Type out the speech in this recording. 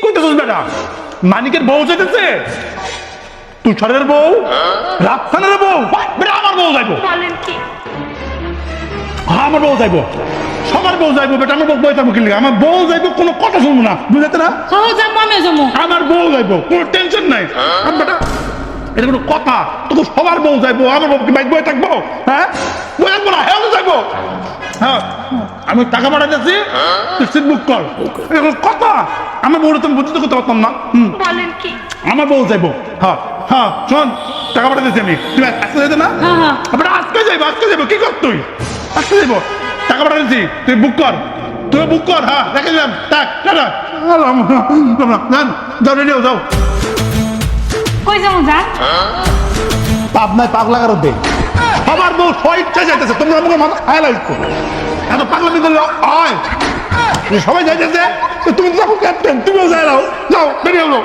করতেছিস বেটা? মানিকের বউ যেতেছে, তুষারের বউ, রাফসানের বউ, বেটা আমার বউ যাইবো। বলেন কি? হ্যাঁ আমার বউ যাইবো, সবার বউ যাইবো বেটা। আমার বউ যাইবো কি লিগা? আমার বউ যাইবো, কোনো কথা শুনবো না, বুঝাতে না? হ্যাঁ যাবো, আমি যাবো। আমার বউ যাইবো, কোনো টেনশন নাই। আর বেটা এটা কোনো কথা? তোকে সবার বউ যাইবো, আমার বউ কি বাইক বয়ে থাকবো? হ্যাঁ বয়ে থাকবো না, হ্যাঁ যাইবো। হ্যাঁ আমি টাকা পাঠাইতেছি, তুই সিট বুক কর। এটা কোনো কথা? আমার বউটা তুমি বুঝতে করতে পারতাম না। বলেন কি? আমার বউ যাইবো। হ্যাঁ হ্যাঁ শোন, টাকা পাঠাইতেছি আমি, তুমি আজকে যাইতে না? হ্যাঁ হ্যাঁ। বেটা আজকে যাইবো, আজকে যাইবো। কি কর তুই? আজকে যাইবো, টাকা পাঠাইতেছি, তুই বুক কর, তুই বুক কর। হ্যাঁ রেখে দিলাম, টাক টাটা। যান, যাও রেডি হও, যাও। কই যাবো যা? পাবনায় পাগলা কারোতে সবার বউ স্বইচ্ছা যাইতেছে, তোমরা আমাকে মাথা খায় লাগছো। এত পাগলা মিলে হয়, সবাই যাইতেছে, তুমি তো ক্যাপ্টেন, তুমিও যাই যাও, বেরিয়ে যাও।